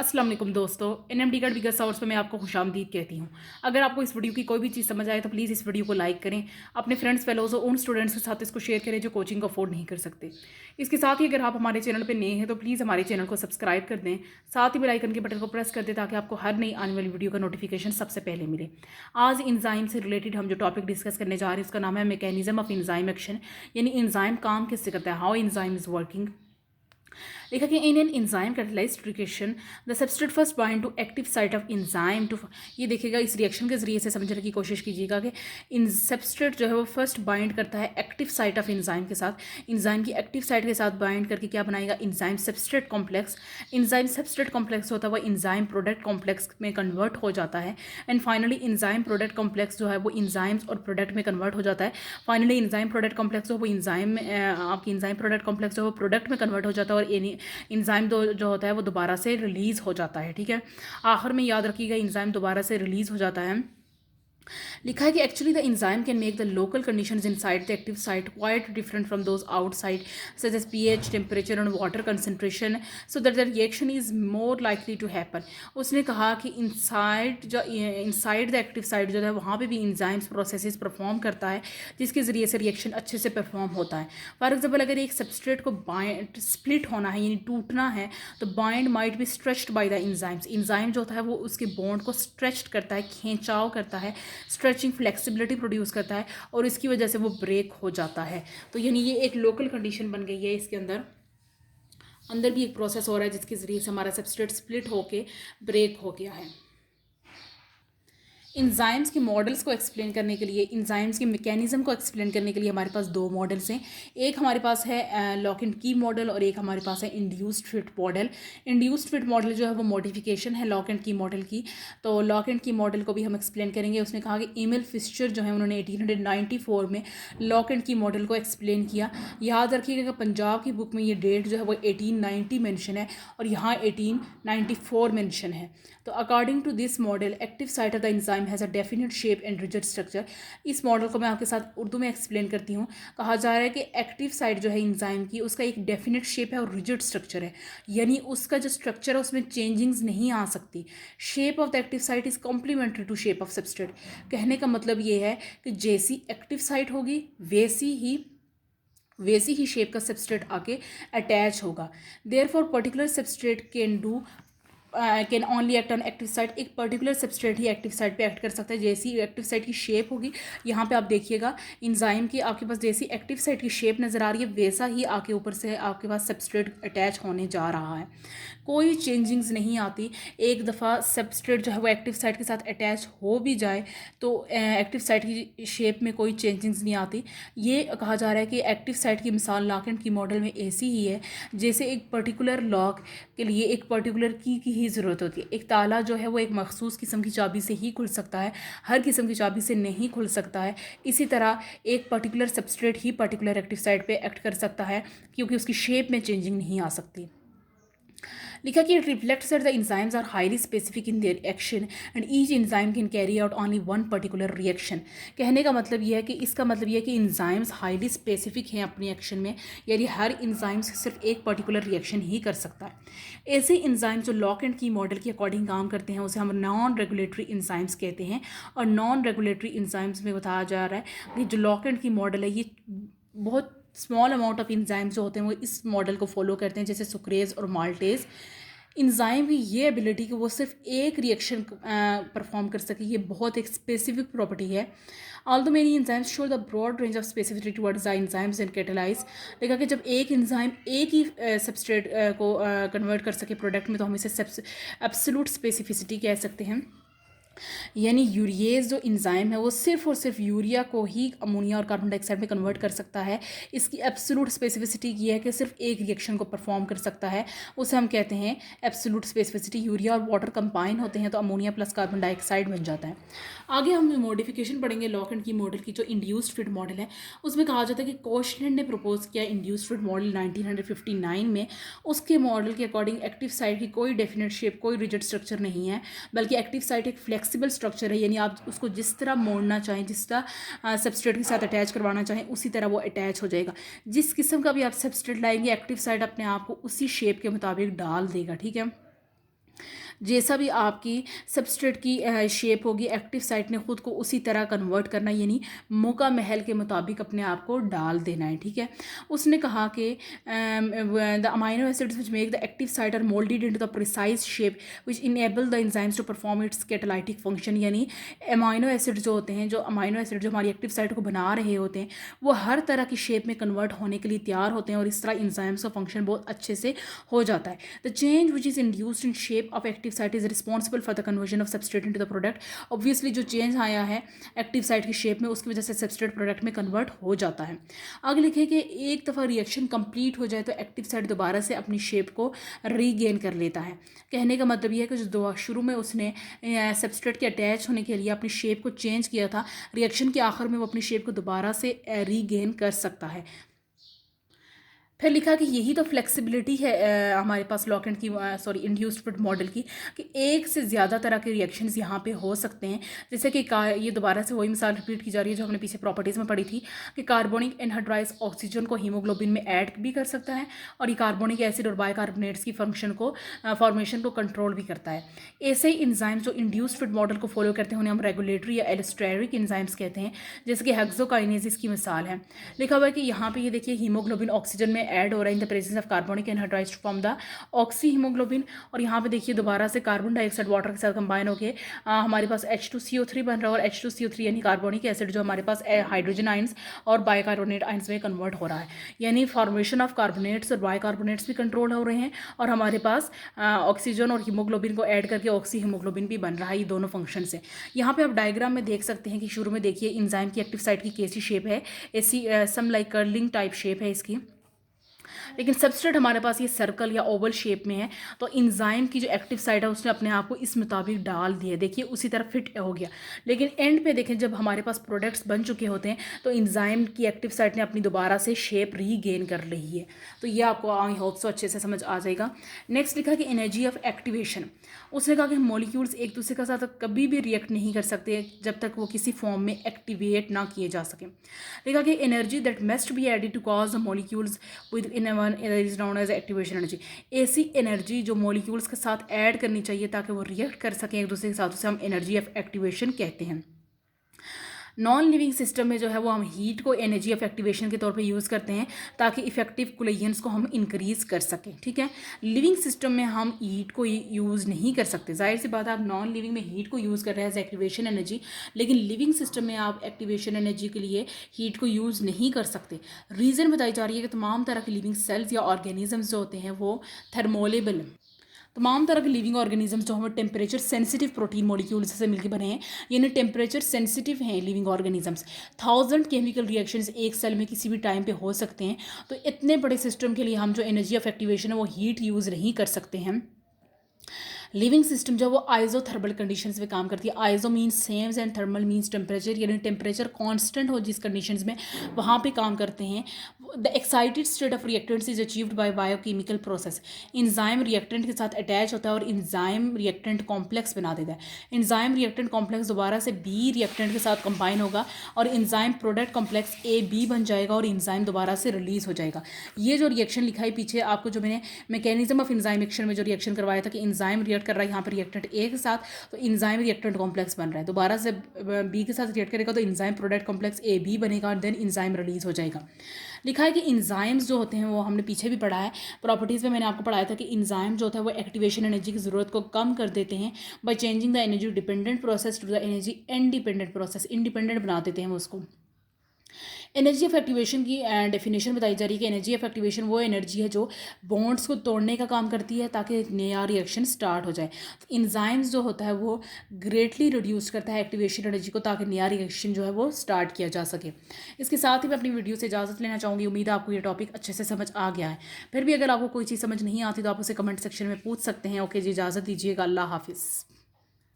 अस्सलाम वालेकुम दोस्तों, एनएमडी का बिगेस्ट सोर्स पे मैं आपको खुशामदीद कहती हूँ। अगर आपको इस वीडियो की कोई भी चीज़ समझ आए तो प्लीज़ इस वीडियो को लाइक करें, अपने फ्रेंड्स फेलोज़ और उन स्टूडेंट्स के साथ इसको शेयर करें जो कोचिंग को अफोर्ड नहीं कर सकते। इसके साथ ही अगर आप हमारे चैनल पर नए हैं तो प्लीज़ हमारे चैनल को सब्सक्राइब कर दें, साथ ही बेल आइकन के बटन को प्रेस कर दें ताकि आपको हर नई आने वाली वीडियो का नोटिफिकेशन सबसे पहले मिले। आज इंजाइम से रिलेटेड हम जो टॉपिक डिस्कस करने जा रहे हैं उसका नाम है मैकेनिज्म ऑफ इंजाइम एक्शन, यानी इंजाइम काम किससे करता है, हाउ इंजाइम इज़ वर्किंग। लिखा कि in an enzyme catalysed reaction the substrate first bind to active site of enzyme to, ये देखिएगा इस रिएक्शन के जरिए से समझने की कोशिश कीजिएगा कि इन सबस्ट्रेट जो है वो फर्स्ट बाइंड करता है एक्टिव साइट ऑफ इंजाइम के साथ, इंजाइम की एक्टिव साइट के साथ बाइंड करके क्या बनाएगा, enzyme substrate complex. Enzyme substrate complex होता है वो इंजाइम प्रोडक्ट कॉम्प्लेक्स में कन्वर्ट हो जाता है and finally enzyme product complex जो है वो इंजाइम्स और प्रोडक्ट में कन्वर्ट हो जाता है। फाइनली इंजाइम प्रोडक्ट कॉम्प्लेक्स जो वो इंजाइम आपकी इंजाइम प्रोडक्ट कॉम्प्लेक्स जो वो प्रोडक्ट में कन्वर्ट हो जाता है और इंजाइम जो होता है वो दोबारा से रिलीज़ हो जाता है। ठीक है, आखिर में याद रखिएगा इंजाइम दोबारा से रिलीज़ हो जाता है। लिखा है कि actually the enzyme can make the local conditions inside the active site quite different from those outside such as pH, temperature and water concentration so that the reaction is more likely to happen. उसने कहा कि inside the active site जो है वहाँ पे भी enzymes processes perform करता है जिसके ज़रिए से रिएक्शन अच्छे से परफॉर्म होता है। फॉर एग्जाम्पल अगर एक सबस्ट्रेट को बाइंड स्प्लिट होना है यानी टूटना है तो bind might be stretched by the enzymes. Enzyme जो होता है वो उसके बॉन्ड को स्ट्रेच करता है, खींचाव करता है, स्ट्रेचिंग फ्लेक्सिबिलिटी प्रोड्यूस करता है और इसकी वजह से वो ब्रेक हो जाता है। तो यानी ये एक लोकल कंडीशन बन गई है। इसके अंदर भी एक प्रोसेस हो रहा है जिसके ज़रिए से हमारा सबस्ट्रेट स्प्लिट होके ब्रेक हो गया है। इंजाइम्स के मॉडल्स को एक्सप्लेन करने के लिए, इंजाइम्स के मैकेनिज्म को एक्सप्लेन करने के लिए हमारे पास दो मॉडल्स हैं। एक हमारे पास है लॉक एंड की मॉडल और एक हमारे पास है induced fit model. Induced fit model जो है वो मॉडिफिकेशन है लॉक एंड की मॉडल की। तो लॉक एंड की मॉडल को भी हम एक्सप्लेन करेंगे। उसने कहा कि एमिल फिशर जो है उन्होंने 1894 में लॉक एंड की मॉडल को एक्सप्लेन किया। याद रखिएगा कि पंजाब की बुक में ये डेट जो है वो 1890 मेंशन है और यहाँ 1894 मेंशन है। तो according to this model active site of the enzyme has a definite shape and rigid structure. इस मॉडल को मैं आपके साथ उर्दू में एक्सप्लेन करती हूँ। कहा जा रहा है कि एक्टिव साइट जो है इंजाइम की उसका एक डेफिनेट शेप है और रिजिड स्ट्रक्चर है, यानी उसका जो स्ट्रक्चर है उसमें चेंजिंग्स नहीं आ सकती। Shape of the active site is complementary to shape of substrate. कहने का मतलब ये है कि जैसी एक्टिव साइट होगी वैसी ही शेप का सबस्ट्रेट आके अटैच होगा। Therefore particular substrate can only act on active site. एक पर्टिकुलर सबस्ट्रेट ही एक्टिव साइट पे एक्ट कर सकता है। जैसी एक्टिव साइट की शेप होगी, यहाँ पे आप देखिएगा इंजाइम की आपके पास जैसी एक्टिव साइट की शेप नज़र आ रही है वैसा ही आके ऊपर से आपके पास सबस्ट्रेट अटैच होने जा रहा है, कोई चेंजिंग्स नहीं आती। एक दफ़ा सबस्ट्रेट जो है वो एक्टिव साइट के साथ अटैच हो भी जाए तो एक्टिव साइट की शेप में कोई चेंजिंग्स नहीं आती। ये कहा जा रहा है कि एक्टिव साइट की मिसाल लॉक एंड की मॉडल में ऐसी ही है जैसे एक पर्टिकुलर लॉक के लिए एक पर्टिकुलर की ही ज़रूरत होती है। एक ताला जो है वो एक मखसूस किस्म की चाबी से ही खुल सकता है, हर किस्म की चाबी से नहीं खुल सकता है। इसी तरह एक पर्टिकुलर सबस्ट्रेट ही पर्टिकुलर एक्टिव साइट पे एक्ट कर सकता है क्योंकि उसकी शेप में चेंजिंग नहीं आ सकती। लिखा कि it reflects that the enzymes are highly specific in their action and each enzyme can carry out only one particular reaction. कहने का मतलब यह है कि इसका मतलब यह है कि इंजाइम्स हाईली स्पेसिफिक हैं अपनी एक्शन में, यानी हर इंजाइम्स सिर्फ एक पर्टिकुलर रिएक्शन ही कर सकता है। ऐसे इंजाइम्स जो लॉक एंड की मॉडल के अकॉर्डिंग काम करते हैं उसे हम नॉन रेगुलेटरी इंजाइम्स कहते हैं। और नॉन रेगुलेटरी इंजाइम्स में बताया जा रहा है कि जो लॉक एंड की मॉडल है ये बहुत स्मॉल अमाउंट ऑफ इंजाइम्स जो होते हैं वो इस मॉडल को फॉलो करते हैं, जैसे सुक्रेज और माल्टेज। इंजाइम की ये एबिलिटी कि वो सिर्फ एक रिएक्शन परफॉर्म कर सके, ये बहुत एक स्पेसिफिक प्रॉपर्टी है। Although many enzymes show the broad range of specificity towards the enzymes and catalyse. देखा कि जब एक इंजाइम एक ही सबस्ट्रेट को कन्वर्ट कर सके प्रोडक्ट में तो हम इसे एब्सोल्यूट स्पेसिफिसिटी कह सकते हैं। यानी यूरिएज जो इंजाइम है वो सिर्फ और सिर्फ यूरिया को ही अमोनिया और कार्बन डाइऑक्साइड में कन्वर्ट कर सकता है। इसकी एब्सोल्यूट स्पेसिफिसिटी ये है कि सिर्फ एक रिएक्शन को परफॉर्म कर सकता है, उसे हम कहते हैं एब्सोल्यूट स्पेसिफिसिटी। यूरिया और वाटर कंबाइन होते हैं तो अमोनिया प्लस कार्बन डाइऑक्साइड बन जाता है। आगे हम मॉडिफिकेशन पढ़ेंगे लॉक एंड की मॉडल की, जो इंड्यूस्ड फिट मॉडल है। उसमें कहा जाता है कि कोशनेट ने प्रपोज किया इंड्यूस्ड फिट मॉडल 1959 में। उसके मॉडल के अकॉर्डिंग एक्टिव साइट की कोई डेफिनेट शेप, कोई रिजिड स्ट्रक्चर नहीं है, बल्कि एक्टिव साइट एक फ्लेक्सिबल स्ट्रक्चर है, यानी आप उसको जिस तरह मोड़ना चाहें, जिस तरह सबस्ट्रेट के साथ अटैच करवाना चाहें उसी तरह वो अटैच हो जाएगा। जिस किस्म का भी आप सबस्ट्रेट लाएंगे एक्टिव साइट अपने आप को उसी शेप के मुताबिक डाल देगा। ठीक है, जैसा भी आपकी सबस्ट्रेट की शेप होगी, एक्टिव साइट ने खुद को उसी तरह कन्वर्ट करना, यानी मौका महल के मुताबिक अपने आप को डाल देना है, ठीक है। उसने कहा कि the amino acids which make the active site are moulded into the precise shape which enable the enzymes to perform its catalytic function, यानी अमाइनो एसिड जो होते हैं, जो अमाइनो एसिड जो हमारी एक्टिव साइट को बना रहे होते हैं, वो हर तरह की शेप में कन्वर्ट होने के लिए तैयार होते हैं और इस तरह एंजाइम्स का फंक्शन बहुत अच्छे से हो जाता है। The change which is induced in shape of active site is responsible for the conversion of substrate into the product. Obviously जो चेंज आया है एक्टिव साइट की शेप में, उसकी वजह से सबस्ट्रेट प्रोडक्ट में कन्वर्ट हो जाता है। आगे लिखे कि एक दफ़ा रिएक्शन कंप्लीट हो जाए तो एक्टिव साइट दोबारा से अपनी शेप को रीगेन कर लेता है। कहने का मतलब यह है कि जो शुरू में उसने सबस्ट्रेट के अटैच होने के लिए अपनी शेप को चेंज किया था, रिएक्शन के आखिर में वो अपनी शेप को दोबारा से रीगेन कर सकता है। फिर लिखा कि यही तो फ्लेक्सिबिलिटी है हमारे पास लॉकेंट की इंड्यूस्ड फिट मॉडल की, कि एक से ज़्यादा तरह के रिएक्शंस यहाँ पे हो सकते हैं। जैसे कि ये दोबारा से वही मिसाल रिपीट की जा रही है जो हमने पीछे प्रॉपर्टीज़ में पढ़ी थी, कि कार्बोनिक एनहाइड्राइज ऑक्सीजन को हीमोग्लोबिन में ऐड भी कर सकता है और ये कार्बोनिक एसिड और बाइकार्बोनेट्स की फॉर्मेशन को कंट्रोल भी करता है। ऐसे ही इंजाइम्स जो इंड्यूस्ड फिट मॉडल को फॉलो करते हैं उन्हें हम रेगुलेटरी या एलोस्टेरिक इंजाइम्स कहते हैं, जैसे कि हेक्सोकाइनेसिस की मिसाल है। लिखा हुआ है कि यहाँ पे ये देखिए हीमोग्लोबिन ऑक्सीजन में ऐड हो रहा है in the presence of carbonic anhydrase from the oxyhaemoglobin, और यहाँ पे देखिए दोबारा से कार्बन डाइऑक्साइड वाटर के साथ कंबाइन होकर हमारे पास H2CO3 बन रहा है और H2CO3 यानी कार्बोनिक एसिड जो हमारे पास हाइड्रोजन आइंस और बाइकार्बोनेट आइंस में कन्वर्ट हो रहा है, यानी फॉर्मेशन ऑफ कार्बोनेट्स और बाइकार्बोनेट्स भी कंट्रोल हो रहे हैं और हमारे पास ऑक्सीजन और हीमोग्लोबिन को ऐड करके ऑक्सी हीमोग्लोबिन भी बन रहा है। ये दोनों फंक्शन से यहाँ पे आप डायग्राम में देख सकते हैं कि शुरू में देखिए इंजाइम की एक्टिव साइट की कैसी शेप है, ऐसी some like curling type shape है इसकी, लेकिन सबस्ट्रेट हमारे पास ये सर्कल या ओवल शेप में है। तो इंजाइम की जो एक्टिव साइट है उसने अपने आप को इस मुताबिक डाल दिया, देखिए उसी तरह फिट हो गया। लेकिन एंड पे देखें जब हमारे पास प्रोडक्ट्स बन चुके होते हैं तो इंजाइम की एक्टिव साइट ने अपनी दोबारा से शेप रीगेन कर ली है। तो ये आपको आई होप सो अच्छे से समझ आ जाएगा। नेक्स्ट लिखा कि एनर्जी ऑफ एक्टिवेशन। उसने कहा कि मॉलिक्यूल्स एक दूसरे के साथ कभी भी रिएक्ट नहीं कर सकते जब तक वो किसी फॉर्म में एक्टिवेट ना किए जा सके। लिखा कि energy that must be added to cause the molecules within one is known as activation energy. ऐसी एनर्जी जो मॉलिक्यूल्स के साथ ऐड करनी चाहिए ताकि वो रिएक्ट कर सकें एक दूसरे के साथ, उसे हम एनर्जी ऑफ एक्टिवेशन कहते हैं। नॉन लिविंग सिस्टम में जो है वो हम हीट को एनर्जी ऑफ एक्टिवेशन के तौर पे यूज़ करते हैं ताकि इफेक्टिव कोलिजन्स को हम इंक्रीज़ कर सकें, ठीक है। लिविंग सिस्टम में हम हीट को यूज़ नहीं कर सकते, जाहिर सी बात है। आप नॉन लिविंग में हीट को यूज़ कर रहे हैं एज एक्टिवेशन एनर्जी, लेकिन लिविंग सिस्टम में आप एक्टिवेशन एनर्जी के लिए हीट को यूज़ नहीं कर सकते। रीज़न बताई जा रही है कि तमाम तरह के लिविंग सेल्स या ऑर्गेनिजम्स जो होते हैं वो थर्मोलेबल, तमाम तरह के लिविंग ऑर्गेनिजम्स जो हमें टेम्परेचर सेंसिटिव प्रोटीन मॉलिक्यूल्स से मिलकर बने हैं, यानी टेम्परेचर सेंसिटिव हैं लिविंग ऑर्गेनिजम्स। 1000 केमिकल रिएक्शंस एक सेल में किसी भी टाइम पे हो सकते हैं। तो इतने बड़े सिस्टम के लिए हम जो एनर्जी ऑफ एक्टिवेशन है वो हीट यूज़ नहीं कर सकते हैं। लिविंग सिस्टम जो वो आइजोथर्मल कंडीशंस में काम करती है। Iso means sames and thermal means temperature, यानी टेम्परेचर कांस्टेंट हो जिस कंडीशंस में वहाँ पे काम करते हैं। The excited state of reactants is achieved by biochemical process. Enzyme reactant के साथ अटैच होता है और इंजाइम रिएक्टेंट कॉम्प्लेक्स बना देता है। इंजाइम रिएक्टेंट कॉम्प्लेक्स दोबारा से बी रिएक्टेंट के साथ कंबाइन होगा और इंजाइम प्रोडक्ट कॉम्प्लेक्स AB बन जाएगा और इंजाइम दोबारा से रिलीज हो जाएगा। ये जो रिएक्शन लिखा है पीछे आपको, जो मैंने मैकेनिज्म ऑफ इंजाइम एक्शन में जो रिएक्शन करवाया था कि इंजाइम रिएक्ट कर रहा है यहाँ पर रिएक्टेंट A के साथ, तो इंजाइम रिएक्टेंट कॉम्प्लेक्स बन रहा है, दोबारा से B के साथ रिएक्ट करेगा तो इंजाइम प्रोडक्ट कॉम्प्लेक्स AB बनेगा और देन इंजाइम रिलीज हो जाएगा। लिखा है कि इंजाइम्स जो होते हैं वो हमने पीछे भी पढ़ा है, प्रॉपर्टीज़ में मैंने आपको पढ़ाया था कि इंजाइम जो होता है वो एक्टिवेशन एनर्जी की ज़रूरत को कम कर देते हैं by changing the energy dependent process to the energy independent process, independent बना देते हैं वो उसको। एनर्जी ऑफ एक्टिवेशन की डेफिनेशन बताई जा रही है कि एनर्जी ऑफ एक्टिवेशन वो एनर्जी है जो बॉन्ड्स को तोड़ने का काम करती है ताकि एक नया रिएक्शन स्टार्ट हो जाए। तो इंजाइम्स जो होता है वो ग्रेटली रिड्यूस करता है एक्टिवेशन एनर्जी को ताकि नया रिएक्शन जो है वो स्टार्ट किया जा सके। इसके साथ ही मैं अपनी वीडियो से इजाज़त लेना चाहूँगी। उम्मीद है आपको ये टॉपिक अच्छे से समझ आ गया है। फिर भी अगर आपको कोई चीज़ समझ नहीं आती तो आप उसे कमेंट सेक्शन में पूछ सकते हैं। ओके जी, इजाज़त दीजिएगा। अल्लाह हाफिज़।